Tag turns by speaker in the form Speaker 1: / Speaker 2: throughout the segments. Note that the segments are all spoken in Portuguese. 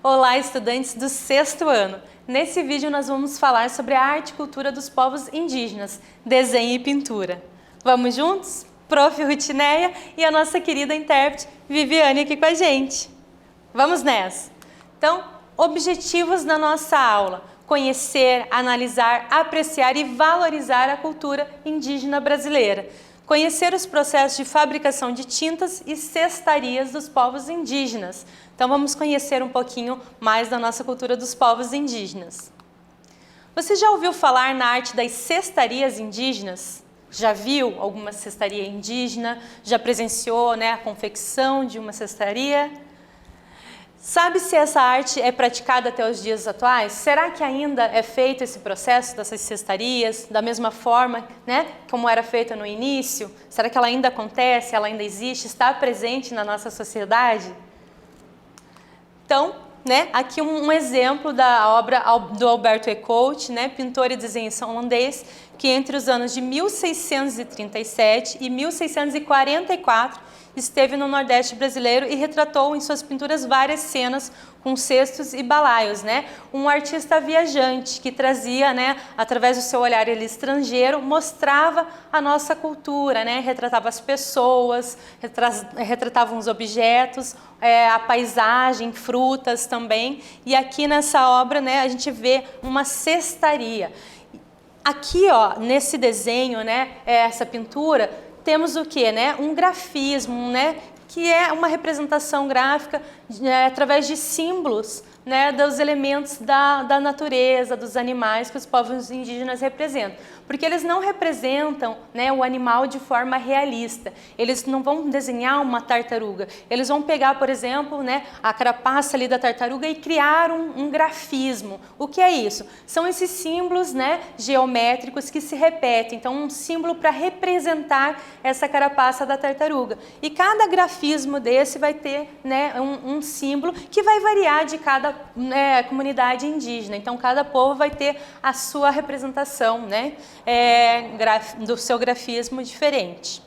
Speaker 1: Olá, estudantes do 6º ano! Nesse vídeo nós vamos falar sobre a arte e cultura dos povos indígenas, desenho e pintura. Vamos juntos? Prof. Rutineia e a nossa querida intérprete Viviane aqui com a gente. Vamos nessa! Então, objetivos da nossa aula: conhecer, analisar, apreciar e valorizar a cultura indígena brasileira. Conhecer os processos de fabricação de tintas e cestarias dos povos indígenas. Então vamos conhecer um pouquinho mais da nossa cultura dos povos indígenas. Você já ouviu falar na arte das cestarias indígenas? Já viu alguma cestaria indígena? Já presenciou, a confecção de uma cestaria? Sabe se essa arte é praticada até os dias atuais? Será que ainda é feito esse processo dessas cestarias da mesma forma, como era feita no início? Será que ela ainda acontece, ela ainda existe, está presente na nossa sociedade? Então, aqui um exemplo da obra do Alberto Eekhout, pintor e desenhista holandês, que entre os anos de 1637 e 1644 esteve no Nordeste brasileiro e retratou em suas pinturas várias cenas com cestos e balaios, Um artista viajante que trazia, através do seu olhar estrangeiro, mostrava a nossa cultura, Retratava as pessoas, retratava os objetos, a paisagem, frutas também. E aqui nessa obra, a gente vê uma cestaria. Aqui, nesse desenho, essa pintura, temos o quê? Um grafismo, que é uma representação gráfica através de símbolos, dos elementos da natureza, dos animais que os povos indígenas representam. Porque eles não representam o animal de forma realista. Eles não vão desenhar uma tartaruga. Eles vão pegar, por exemplo, a carapaça ali da tartaruga e criar um grafismo. O que é isso? São esses símbolos geométricos que se repetem. Então, um símbolo para representar essa carapaça da tartaruga. E cada grafismo desse vai ter um símbolo que vai variar de cada comunidade indígena. Então, cada povo vai ter a sua representação, do seu grafismo diferente.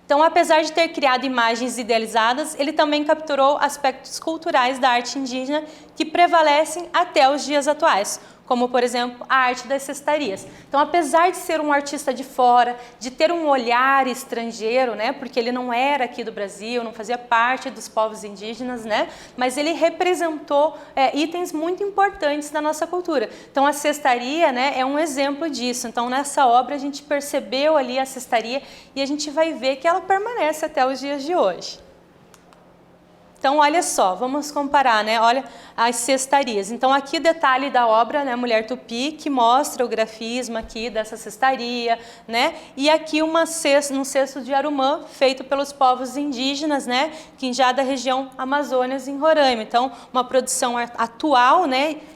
Speaker 1: Então, apesar de ter criado imagens idealizadas, ele também capturou aspectos culturais da arte indígena que prevalecem até os dias atuais, como, por exemplo, a arte das cestarias. Então, apesar de ser um artista de fora, de ter um olhar estrangeiro, porque ele não era aqui do Brasil, não fazia parte dos povos indígenas, mas ele representou itens muito importantes da nossa cultura. Então, a cestaria, é um exemplo disso. Então, nessa obra, a gente percebeu ali a cestaria e a gente vai ver que ela permanece até os dias de hoje. Então, olha só, vamos comparar, Olha as cestarias. Então, aqui o detalhe da obra, Mulher Tupi, que mostra o grafismo aqui dessa cestaria, E aqui um cesto de arumã feito pelos povos indígenas, que já da região Amazônias, em Roraima. Então, uma produção atual,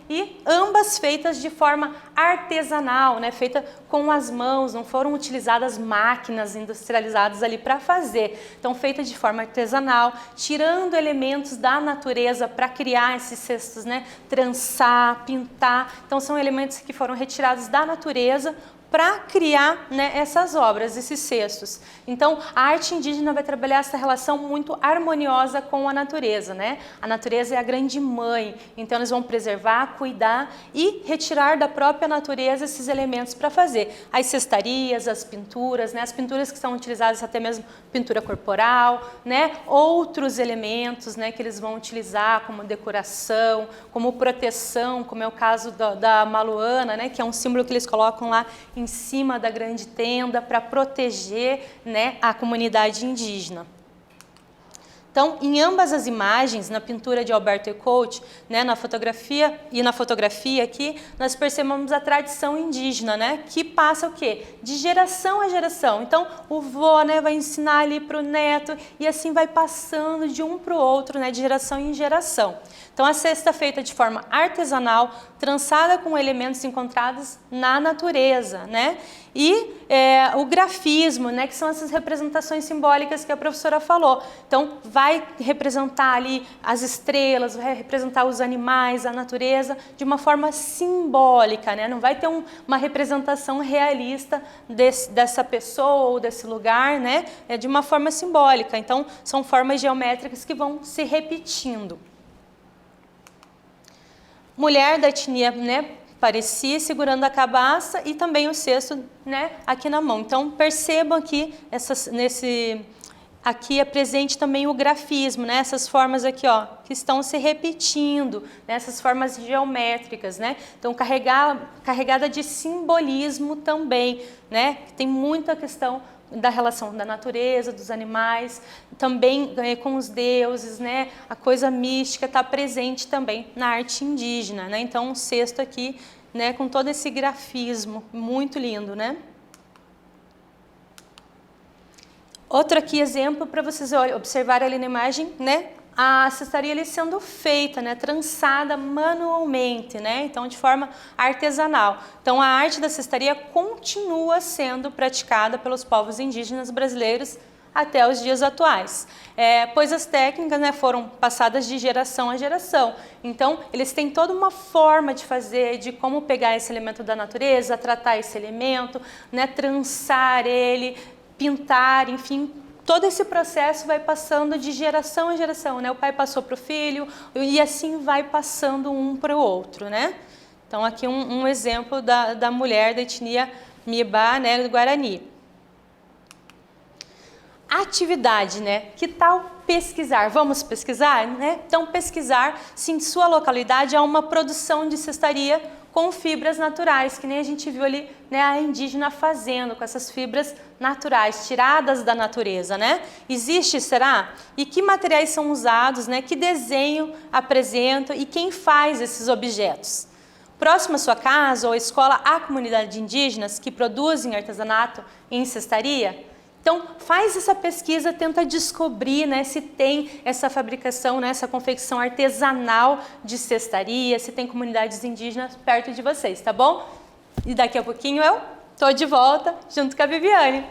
Speaker 1: e ambas feitas de forma artesanal, feita com as mãos, não foram utilizadas máquinas industrializadas ali para fazer. Então, feita de forma artesanal, tirando elementos da natureza para criar esses cestos, trançar, pintar. Então, são elementos que foram retirados da natureza para criar essas obras, esses cestos. Então, a arte indígena vai trabalhar essa relação muito harmoniosa com a natureza, A natureza é a grande mãe, então eles vão preservar, cuidar e retirar da própria natureza esses elementos para fazer as cestarias, as pinturas que são utilizadas, até mesmo pintura corporal, outros elementos, que eles vão utilizar como decoração, como proteção, como é o caso da maluana, que é um símbolo que eles colocam lá em cima da grande tenda para proteger, a comunidade indígena. Então, em ambas as imagens, na pintura de Alberto Eekhout, na fotografia aqui, nós percebemos a tradição indígena, que passa o quê? De geração a geração. Então, o vô, vai ensinar ali para o neto e assim vai passando de um para o outro, de geração em geração. Então, a cesta é feita de forma artesanal, trançada com elementos encontrados na natureza, E o grafismo, que são essas representações simbólicas que a professora falou. Então, vai representar ali as estrelas, vai representar os animais, a natureza, de uma forma simbólica, Não vai ter uma representação realista dessa pessoa ou desse lugar, É de uma forma simbólica. Então, são formas geométricas que vão se repetindo. mulher da etnia, né, Pareci segurando a cabaça e também o cesto, né, aqui na mão. Então percebam aqui aqui é presente também o grafismo, né? Essas formas aqui, ó, que estão se repetindo, né? Essas formas geométricas, né? Então carregada de simbolismo também, né? Tem muita questão da relação da natureza, dos animais, também com os deuses, né? A coisa mística está presente também na arte indígena, né? Então um cesto aqui, né? Com todo esse grafismo, muito lindo, né? Outro aqui exemplo para vocês observarem ali na imagem, né? A cestaria ali sendo feita, né? Trançada manualmente, né? Então de forma artesanal. Então a arte da cestaria continua sendo praticada pelos povos indígenas brasileiros até os dias atuais, pois as técnicas, né, foram passadas de geração a geração. Então eles têm toda uma forma de fazer, de como pegar esse elemento da natureza, tratar esse elemento, né? Trançar ele, pintar, enfim, todo esse processo vai passando de geração em geração, né? O pai passou para o filho e assim vai passando um para o outro, né? Então aqui um exemplo da mulher da etnia Miba, né, do Guarani. Atividade, né? Que tal pesquisar? Vamos pesquisar, né? Então pesquisar se em sua localidade há uma produção de cestaria com fibras naturais, que nem a gente viu ali, né, a indígena fazendo com essas fibras naturais, tiradas da natureza, né? Existe, será? E que materiais são usados, né? Que desenho apresenta e quem faz esses objetos? Próximo à sua casa ou escola, há comunidades indígenas que produzem artesanato em cestaria? Então, faz essa pesquisa, tenta descobrir, né, se tem essa fabricação, né, essa confecção artesanal de cestaria, se tem comunidades indígenas perto de vocês, tá bom? E daqui a pouquinho eu tô de volta junto com a Viviane.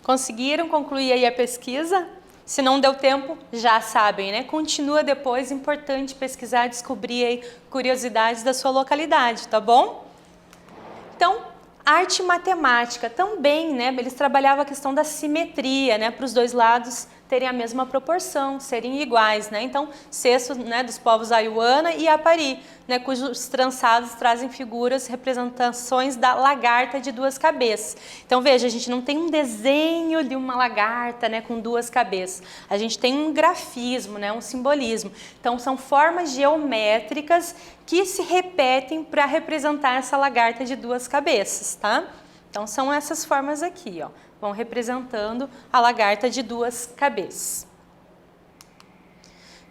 Speaker 1: Conseguiram concluir aí a pesquisa? Se não deu tempo, já sabem, né? Continua depois, importante pesquisar, descobrir aí curiosidades da sua localidade, tá bom? Então, arte e matemática também, né? Eles trabalhavam a questão da simetria, né? Para os dois lados terem a mesma proporção, serem iguais, né? Então, cesto, né, dos povos Ayuana e Apari, né, cujos trançados trazem figuras, representações da lagarta de duas cabeças. Então, veja, a gente não tem um desenho de uma lagarta, né, com duas cabeças. A gente tem um grafismo, né, um simbolismo. Então, são formas geométricas que se repetem para representar essa lagarta de duas cabeças, tá? Então, são essas formas aqui, ó. Vão representando a lagarta de duas cabeças.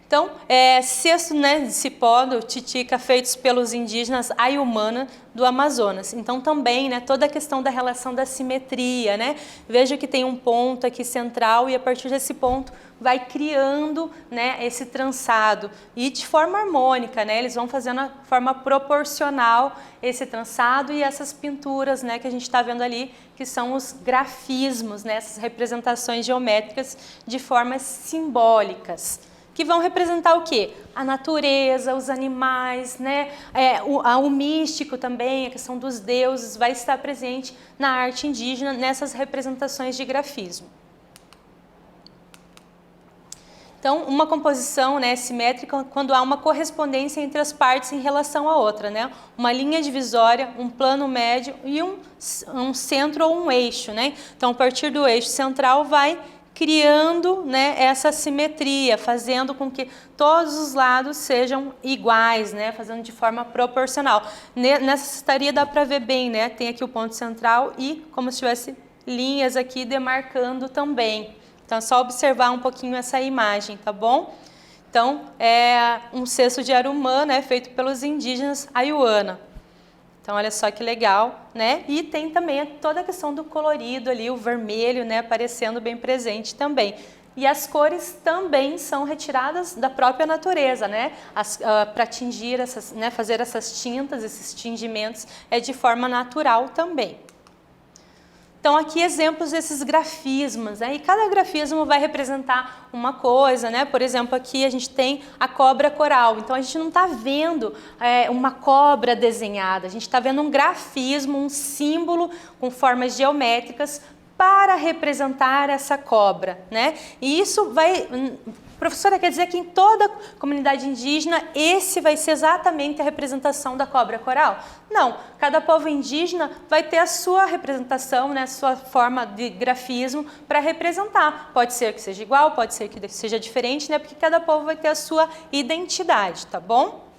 Speaker 1: Então, cesto, né, de cipó do Titica feitos pelos indígenas Ayumana do Amazonas. Então, também, né, toda a questão da relação da simetria, né? Veja que tem um ponto aqui central e a partir desse ponto vai criando, né, esse trançado e de forma harmônica, né? Eles vão fazendo a forma proporcional esse trançado e essas pinturas, né, que a gente está vendo ali, que são os grafismos, né, essas representações geométricas de formas simbólicas. Que vão representar o quê? A natureza, os animais, né? O místico também, a questão dos deuses, vai estar presente na arte indígena, nessas representações de grafismo. Então, uma composição, né, simétrica quando há uma correspondência entre as partes em relação à outra, né? Uma linha divisória, um plano médio e um centro ou um eixo, né? Então, a partir do eixo central vai criando, né, essa simetria, fazendo com que todos os lados sejam iguais, né, fazendo de forma proporcional. Nessa cestaria dá para ver bem, né, tem aqui o ponto central e como se tivesse linhas aqui demarcando também. Então é só observar um pouquinho essa imagem, tá bom? Então é um cesto de arumã, né, feito pelos indígenas Ayuana. Então, olha só que legal, né? E tem também toda a questão do colorido ali, o vermelho, né, aparecendo bem presente também. E as cores também são retiradas da própria natureza, né? Para tingir essas, né, fazer essas tintas, esses tingimentos, é de forma natural também. Então, aqui exemplos desses grafismos, né? E cada grafismo vai representar uma coisa, né? Por exemplo, aqui a gente tem a cobra coral. Então, a gente não está vendo uma cobra desenhada, a gente está vendo um grafismo, um símbolo com formas geométricas para representar essa cobra, né? E isso vai... Professora, quer dizer que em toda a comunidade indígena esse vai ser exatamente a representação da cobra coral? Não, cada povo indígena vai ter a sua representação, né, a sua forma de grafismo para representar. Pode ser que seja igual, pode ser que seja diferente, né, porque cada povo vai ter a sua identidade, tá bom?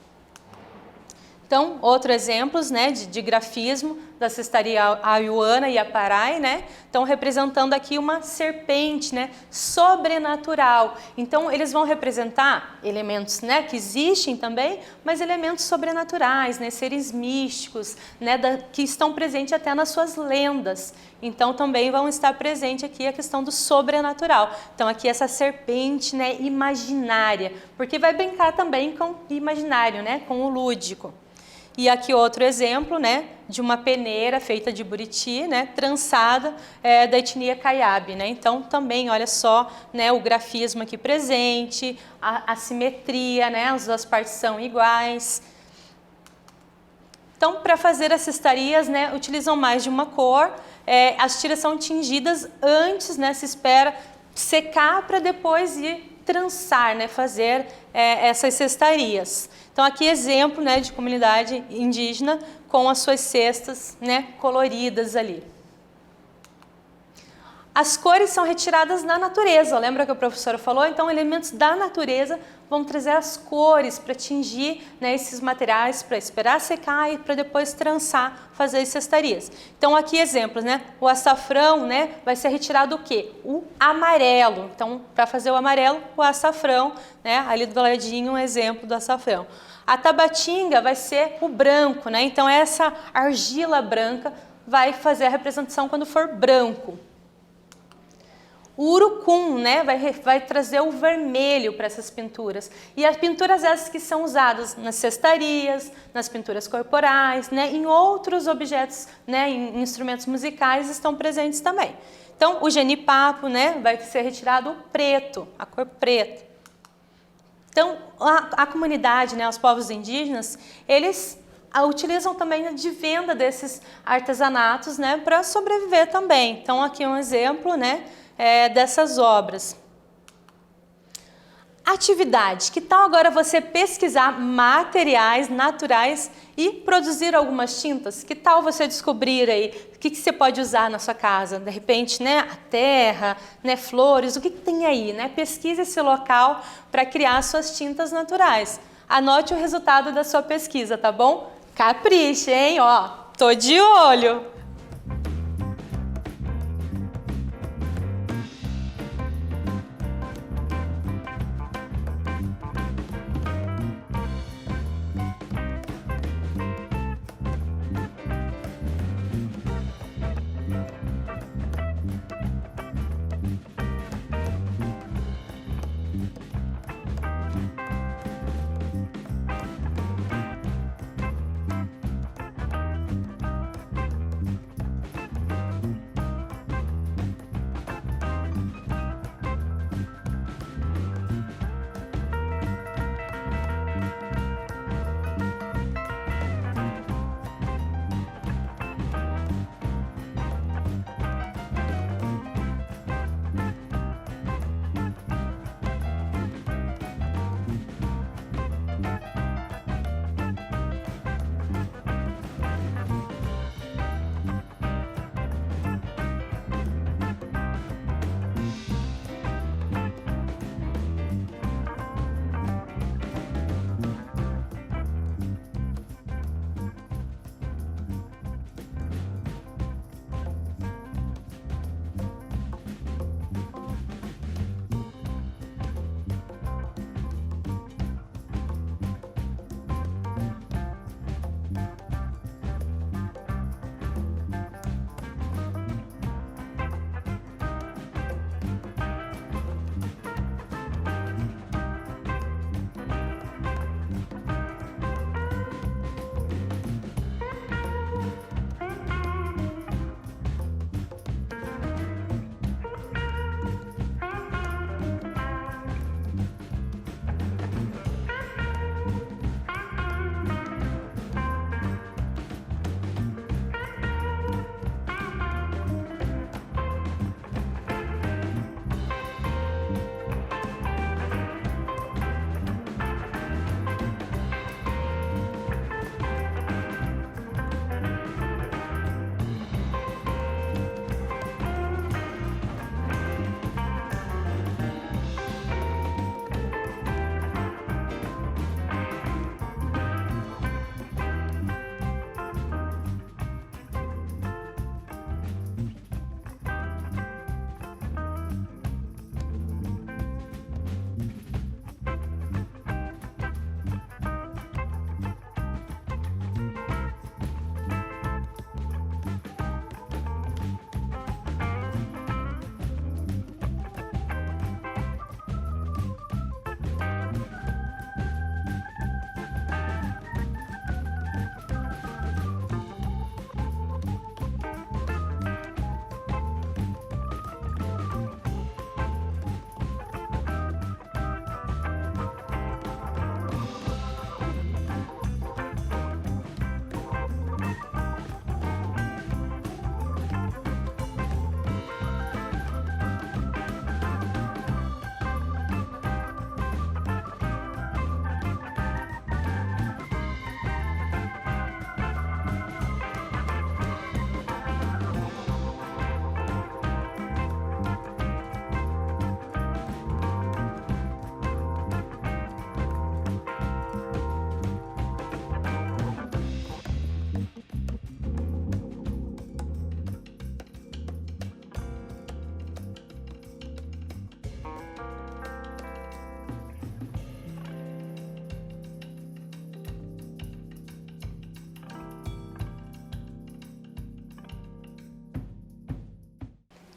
Speaker 1: Então, outros exemplos, né, de grafismo da cestaria Ayuana e Aparai, né? Então, representando aqui uma serpente, né, sobrenatural. Então, eles vão representar elementos, né, que existem também, mas elementos sobrenaturais, né, seres místicos, né, que estão presentes até nas suas lendas. Então, também vão estar presente aqui a questão do sobrenatural. Então, aqui essa serpente, né, imaginária, porque vai brincar também com o imaginário, né, com o lúdico. E aqui outro exemplo, né, de uma peneira feita de buriti, né, trançada da etnia Caiabe, né? Então também, olha só, né, o grafismo aqui presente, a simetria, né, as duas partes são iguais. Então, para fazer as cestarias, né, utilizam mais de uma cor. As tiras são tingidas antes, né, se espera secar para depois ir trançar, né, fazer essas cestarias. Então, aqui exemplo, né, de comunidade indígena com as suas cestas, né, coloridas ali. As cores são retiradas da natureza, lembra que a professora falou? Então, elementos da natureza vão trazer as cores para tingir, né, esses materiais, para esperar secar e para depois trançar, fazer as cestarias. Então, aqui exemplos, né? O açafrão, né, vai ser retirado o quê? O amarelo. Então, para fazer o amarelo, o açafrão, né? Ali do ladinho um exemplo do açafrão. A tabatinga vai ser o branco, né? Então, essa argila branca vai fazer a representação quando for branco. O urucum, né, vai trazer o vermelho para essas pinturas. E as pinturas essas que são usadas nas cestarias, nas pinturas corporais, né, em outros objetos, né, em instrumentos musicais estão presentes também. Então, o genipapo, né, vai ser retirado o preto, a cor preta. Então, a comunidade, né, os povos indígenas, eles utilizam também de venda desses artesanatos, né, para sobreviver também. Então, aqui um exemplo, né, dessas obras. Atividade. Que tal agora você pesquisar materiais naturais e produzir algumas tintas? Que tal você descobrir aí o que você pode usar na sua casa? De repente, né, a terra, né, flores, o que tem aí? Né? Pesquise esse local para criar suas tintas naturais. Anote o resultado da sua pesquisa, tá bom? Capriche, hein? Ó, tô de olho!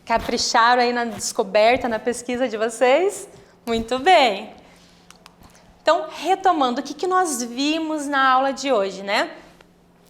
Speaker 1: Capricharam aí na descoberta, na pesquisa de vocês? Muito bem! Então, retomando, o que nós vimos na aula de hoje, né?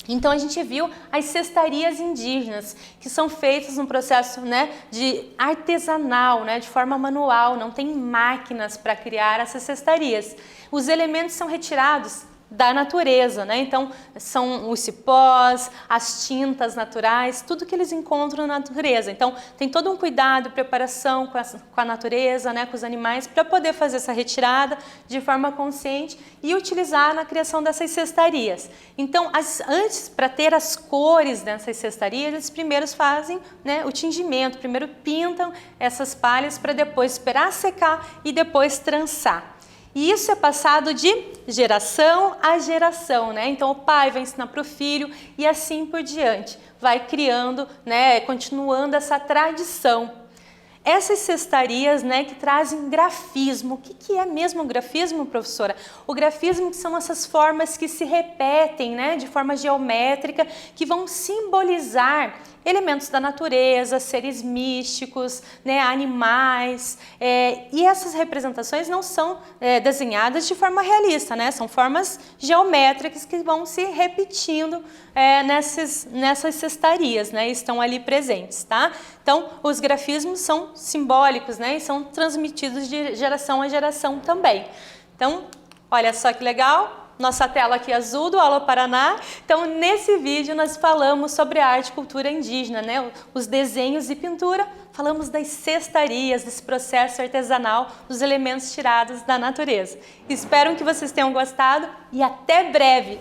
Speaker 1: Então, a gente viu as cestarias indígenas, que são feitas num processo, né, de artesanal, né, de forma manual, não tem máquinas para criar essas cestarias. Os elementos são retirados da natureza, né? Então, são os cipós, as tintas naturais, tudo que eles encontram na natureza. Então, tem todo um cuidado, preparação com a natureza, né, com os animais, para poder fazer essa retirada de forma consciente e utilizar na criação dessas cestarias. Então, antes, para ter as cores dessas cestarias, eles primeiro fazem, né, o tingimento, primeiro pintam essas palhas para depois esperar secar e depois trançar. E isso é passado de geração a geração, né? Então, o pai vai ensinar para o filho e assim por diante. Vai criando, né, continuando essa tradição. Essas cestarias, né, que trazem grafismo. O que é mesmo o grafismo, professora? O grafismo são essas formas que se repetem, né, de forma geométrica, que vão simbolizar elementos da natureza, seres místicos, né, animais, e essas representações não são desenhadas de forma realista, né, são formas geométricas que vão se repetindo nessas cestarias, né, estão ali presentes, tá? Então, os grafismos são simbólicos, né, e são transmitidos de geração a geração também. Então, olha só que legal! Nossa tela aqui azul do Alô Paraná. Então, nesse vídeo nós falamos sobre a arte e cultura indígena, né? Os desenhos e pintura, falamos das cestarias, desse processo artesanal, dos elementos tirados da natureza. Espero que vocês tenham gostado e até breve!